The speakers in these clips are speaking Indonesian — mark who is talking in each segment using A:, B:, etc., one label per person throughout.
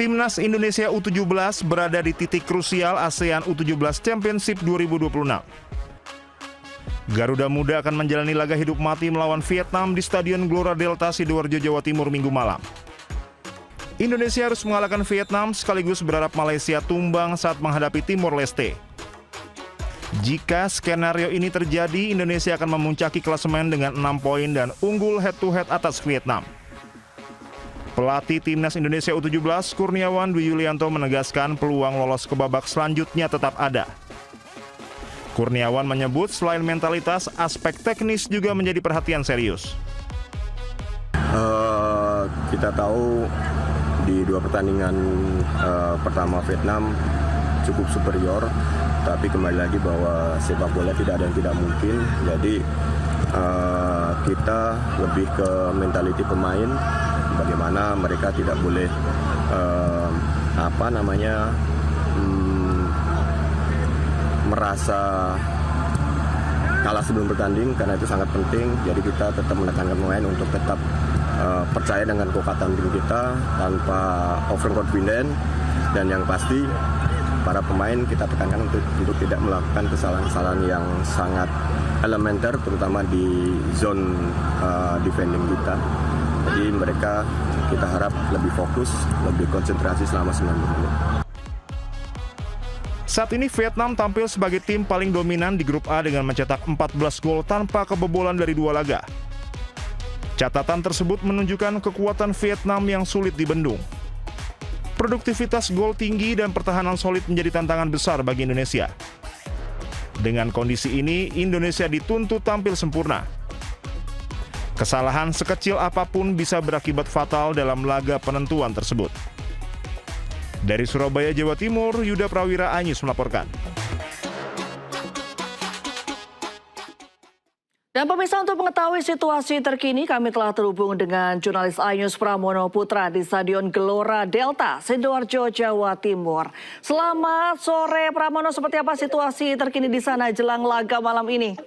A: Timnas Indonesia U17 berada di titik krusial ASEAN U17 Championship 2026. Garuda Muda akan menjalani laga hidup mati melawan Vietnam di Stadion Gelora Delta, Sidoarjo, Jawa Timur Minggu malam. Indonesia harus mengalahkan Vietnam sekaligus berharap Malaysia tumbang saat menghadapi Timor Leste. Jika skenario ini terjadi, Indonesia akan memuncaki klasemen dengan 6 poin dan unggul head-to-head atas Vietnam. Pelatih Timnas Indonesia U17 Kurniawan Dwi Yulianto menegaskan peluang lolos ke babak selanjutnya tetap ada. Kurniawan menyebut selain mentalitas, aspek teknis juga menjadi perhatian serius.
B: Kita tahu di dua pertandingan pertama Vietnam cukup superior, tapi kembali lagi bahwa sepak bola tidak ada yang tidak mungkin. Jadi kita lebih ke mentality pemain, bagaimana mereka tidak boleh merasa kalah sebelum bertanding, karena itu sangat penting. Jadi kita tetap menekankan pemain untuk tetap percaya dengan kekuatan tim kita tanpa overconfident, dan yang pasti para pemain kita tekankan untuk tidak melakukan kesalahan-kesalahan yang sangat elementer, terutama di zone defending kita. Jadi mereka kita harap lebih fokus, lebih konsentrasi selama 90 menit.
A: Saat ini Vietnam tampil sebagai tim paling dominan di grup A dengan mencetak 14 gol tanpa kebobolan dari 2 laga. Catatan tersebut menunjukkan kekuatan Vietnam yang sulit dibendung. Produktivitas gol tinggi dan pertahanan solid menjadi tantangan besar bagi Indonesia. Dengan kondisi ini, Indonesia dituntut tampil sempurna. Kesalahan sekecil apapun bisa berakibat fatal dalam laga penentuan tersebut. Dari Surabaya, Jawa Timur, Yuda Prawira, iNews melaporkan.
C: Dan pemirsa, untuk mengetahui situasi terkini, kami telah terhubung dengan jurnalis iNews Pramono Putra di Stadion Gelora Delta, Sidoarjo, Jawa Timur. Selamat sore Pramono, seperti apa situasi terkini di sana jelang laga malam ini?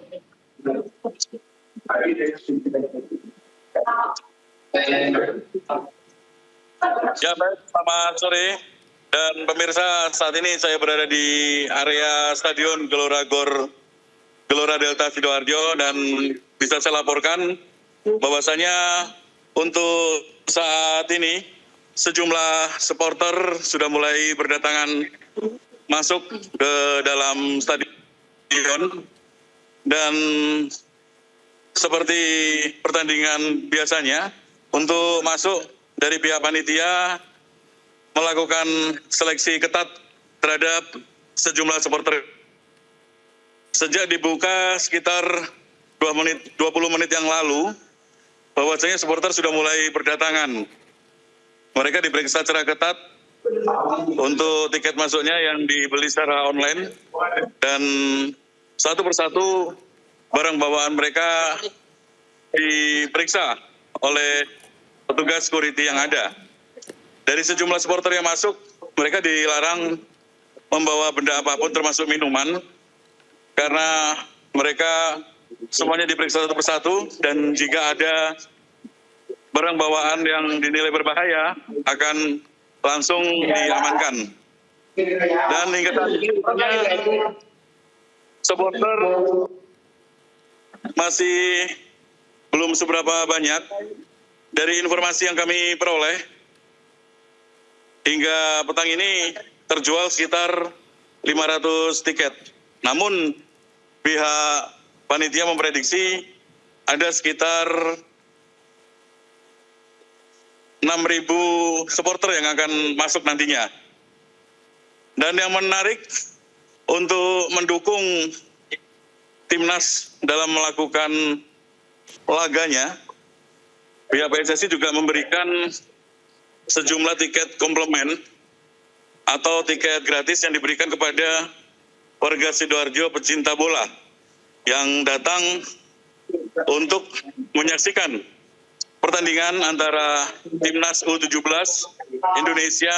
D: Ya, baik, selamat sore. Dan pemirsa, saat ini saya berada di area Stadion Gelora Delta Sidoarjo, dan bisa saya laporkan bahwasanya untuk saat ini sejumlah supporter sudah mulai berdatangan masuk ke dalam stadion, dan seperti pertandingan biasanya untuk masuk dari pihak panitia melakukan seleksi ketat terhadap sejumlah supporter. Sejak dibuka sekitar 20 menit yang lalu, bahwasanya supporter sudah mulai berdatangan. Mereka diperiksa secara ketat untuk tiket masuknya yang dibeli secara online, dan satu persatu barang bawaan mereka diperiksa oleh petugas security yang ada. Dari sejumlah supporter yang masuk, mereka dilarang membawa benda apapun termasuk minuman, karena mereka semuanya diperiksa satu persatu, dan jika ada barang bawaan yang dinilai berbahaya akan langsung diamankan. Dan hingga saat ini supporter masih belum seberapa banyak. Dari informasi yang kami peroleh, hingga petang ini terjual sekitar 500 tiket. Namun pihak panitia memprediksi ada sekitar 6.000 supporter yang akan masuk nantinya. Dan yang menarik, untuk mendukung timnas dalam melakukan laganya, pihak PSSI juga memberikan sejumlah tiket komplement atau tiket gratis yang diberikan kepada warga Sidoarjo pecinta bola yang datang untuk menyaksikan pertandingan antara Timnas U17 Indonesia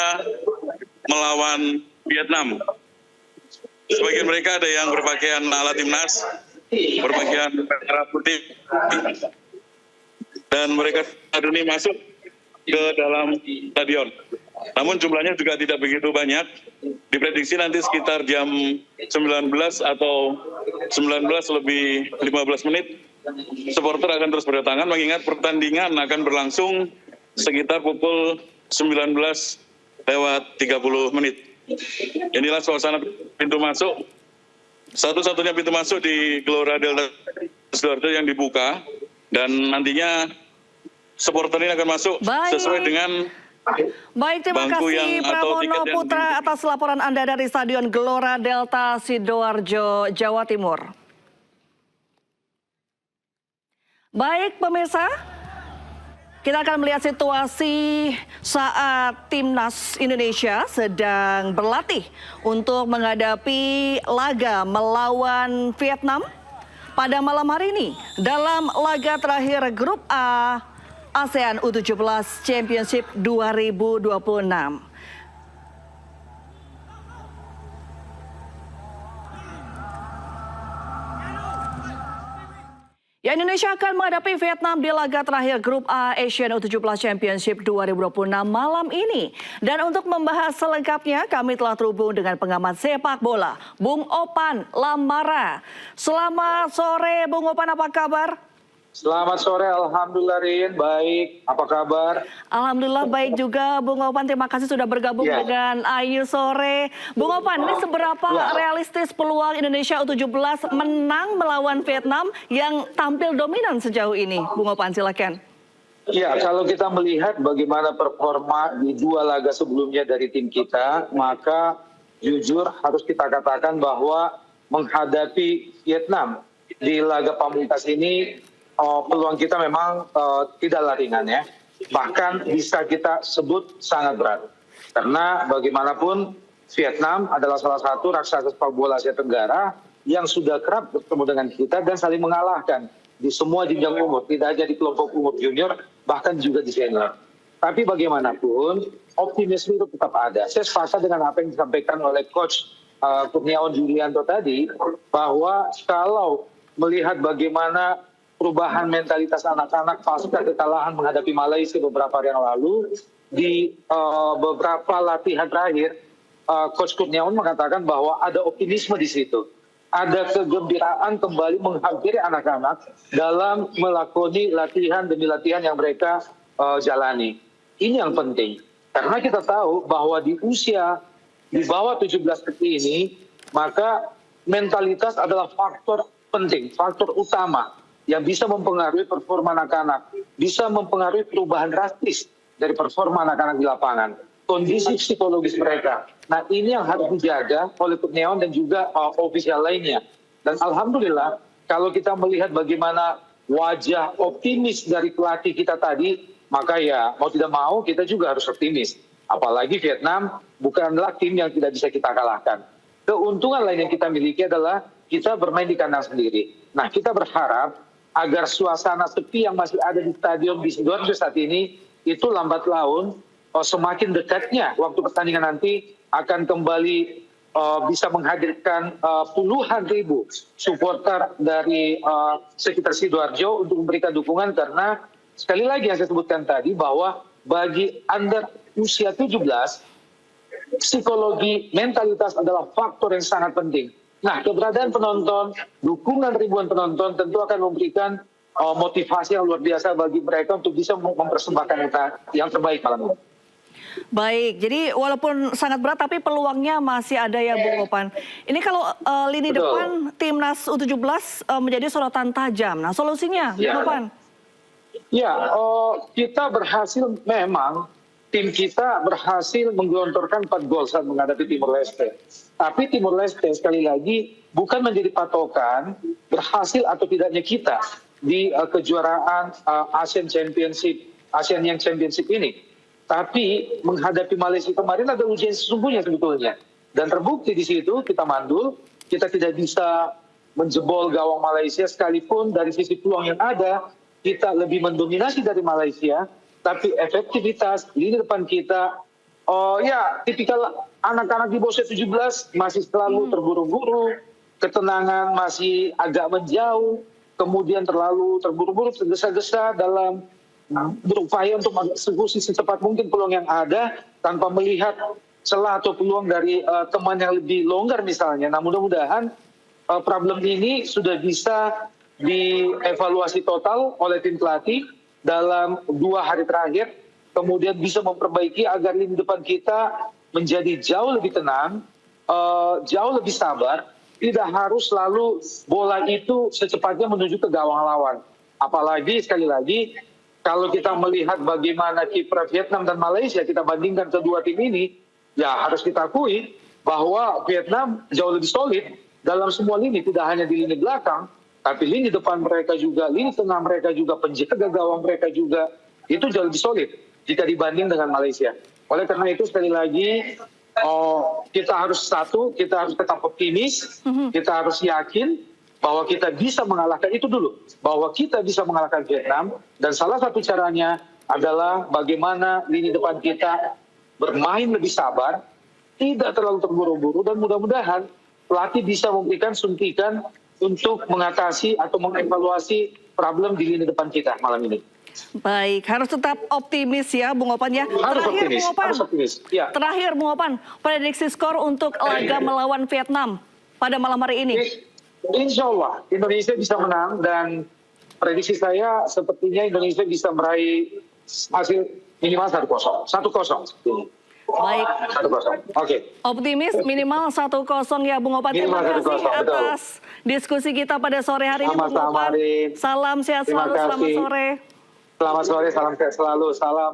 D: melawan Vietnam. Sebagian mereka ada yang berpakaian ala timnas, berpakaian merah putih, dan mereka saat ini masuk ke dalam stadion. Namun jumlahnya juga tidak begitu banyak. Diprediksi nanti sekitar jam 19 atau 19 lebih 15 menit, supporter akan terus berdatangan, mengingat pertandingan akan berlangsung sekitar pukul 19 lewat 30 menit. Inilah suasana pintu masuk. Satu-satunya pintu masuk di Gelora Delta Sidoarjo yang dibuka, dan nantinya supporter ini akan masuk sesuai dengan
C: Baik, terima
D: bangku
C: kasih Pramono Putra atas laporan Anda dari Stadion Gelora Delta Sidoarjo, Jawa Timur. Baik pemirsa, kita akan melihat situasi saat Timnas Indonesia sedang berlatih untuk menghadapi laga melawan Vietnam pada malam hari ini dalam laga terakhir Grup A ASEAN U17 Championship 2026. Ya, Indonesia akan menghadapi Vietnam di laga terakhir Grup A Asian U17 Championship 2026 malam ini. Dan untuk membahas selengkapnya, kami telah terhubung dengan pengamat sepak bola, Bung Opan Lamara. Selamat sore, Bung Opan, apa kabar?
E: Selamat sore, Alhamdulillah Rin, baik. Apa kabar?
C: Alhamdulillah baik juga, Bung Opan. Terima kasih sudah bergabung dengan Ayu Sore. Bung Opan, ini seberapa realistis peluang Indonesia U17 menang melawan Vietnam yang tampil dominan sejauh ini? Bung Opan, silakan.
E: Ya, kalau kita melihat bagaimana performa di dua laga sebelumnya dari tim kita, maka jujur harus kita katakan bahwa menghadapi Vietnam di laga pamungkas ini, peluang kita memang tidaklah ringan ya. Bahkan bisa kita sebut sangat berat. Karena bagaimanapun Vietnam adalah salah satu raksasa sepak bola Asia Tenggara yang sudah kerap bertemu dengan kita dan saling mengalahkan di semua jenjang umur. Tidak hanya di kelompok umur junior, bahkan juga di senior. Tapi bagaimanapun optimisme itu tetap ada. Saya sepakat dengan apa yang disampaikan oleh Coach Kurniawan Julianto tadi, bahwa kalau melihat bagaimana perubahan mentalitas anak-anak pasca kekalahan menghadapi Malaysia beberapa hari yang lalu, di beberapa latihan terakhir, Coach Kurniawan mengatakan bahwa ada optimisme di situ. Ada kegembiraan kembali menghampiri anak-anak dalam melakoni latihan demi latihan yang mereka jalani. Ini yang penting. Karena kita tahu bahwa di usia di bawah 17 seperti ini, maka mentalitas adalah faktor penting, faktor utama yang bisa mempengaruhi performa anak-anak, bisa mempengaruhi perubahan drastis dari performa anak-anak di lapangan, kondisi psikologis mereka. Nah, ini yang harus dijaga oleh Kurniawan dan juga ofisial lainnya. Dan alhamdulillah, kalau kita melihat bagaimana wajah optimis dari pelatih kita tadi, maka ya mau tidak mau kita juga harus optimis. Apalagi Vietnam bukanlah tim yang tidak bisa kita kalahkan. Keuntungan lain yang kita miliki adalah kita bermain di kandang sendiri. Nah, kita berharap agar suasana sepi yang masih ada di stadion di Sidoarjo saat ini itu lambat laun semakin dekatnya waktu pertandingan nanti akan kembali bisa menghadirkan puluhan ribu supporter dari sekitar Sidoarjo untuk memberikan dukungan, karena sekali lagi yang saya sebutkan tadi bahwa bagi under usia 17 psikologi mentalitas adalah faktor yang sangat penting. Nah, keberadaan penonton, dukungan ribuan penonton tentu akan memberikan motivasi yang luar biasa bagi mereka untuk bisa mempersembahkan yang terbaik malam ini.
C: Baik, jadi walaupun sangat berat tapi peluangnya masih ada ya, Bung Opan. Ini kalau lini depan Timnas U17 menjadi sorotan tajam. Nah, solusinya, Bung Opan?
E: Ya, kita berhasil memang. Tim kita berhasil menggelontorkan 4 gol saat menghadapi Timor Leste. Tapi Timor Leste sekali lagi bukan menjadi patokan berhasil atau tidaknya kita di kejuaraan Asian Young Championship ini. Tapi menghadapi Malaysia kemarin ada ujian sesungguhnya sebetulnya. Dan terbukti di situ kita mandul, kita tidak bisa menjebol gawang Malaysia sekalipun dari sisi peluang yang ada, kita lebih mendominasi dari Malaysia. Tapi efektivitas lini depan kita, tipikal anak-anak di bawah 17 masih selalu terburu-buru, ketenangan masih agak menjauh, kemudian terlalu terburu-buru, tergesa-gesa dalam berupaya untuk mengeksekusi secepat mungkin peluang yang ada tanpa melihat celah atau peluang dari teman yang lebih longgar misalnya. Nah mudah-mudahan problem ini sudah bisa dievaluasi total oleh tim pelatih dalam 2 hari terakhir, kemudian bisa memperbaiki agar lini depan kita menjadi jauh lebih tenang, jauh lebih sabar, tidak harus selalu bola itu secepatnya menuju ke gawang lawan. Apalagi sekali lagi, kalau kita melihat bagaimana kiprah Vietnam dan Malaysia, kita bandingkan kedua tim ini, ya harus kita akui bahwa Vietnam jauh lebih solid dalam semua lini, tidak hanya di lini belakang, tapi lini depan mereka juga, lini tengah mereka juga, penjaga gawang mereka juga, itu jauh lebih solid jika dibanding dengan Malaysia. Oleh karena itu sekali lagi, kita harus kita harus tetap optimis, kita harus yakin bahwa kita bisa mengalahkan itu dulu, bahwa kita bisa mengalahkan Vietnam, dan salah satu caranya adalah bagaimana lini depan kita bermain lebih sabar, tidak terlalu terburu-buru, dan mudah-mudahan pelatih bisa memberikan suntikan untuk mengatasi atau mengevaluasi problem di lini depan kita malam ini.
C: Baik, harus tetap optimis ya Bung Opan ya.
E: Harus optimis. Ya.
C: Terakhir Bung Opan, prediksi skor untuk laga melawan Vietnam pada malam hari ini.
E: Insya Allah Indonesia bisa menang, dan prediksi saya sepertinya Indonesia bisa meraih hasil minimal 1-0.
C: Baik.
E: 1-0. Oke.
C: Optimis minimal 1-0 ya Bung Opan. Terima kasih atas diskusi kita pada sore hari ini Bung Opan. Salam sehat selalu, selamat sore.
E: Selamat sore, salam sehat selalu, salam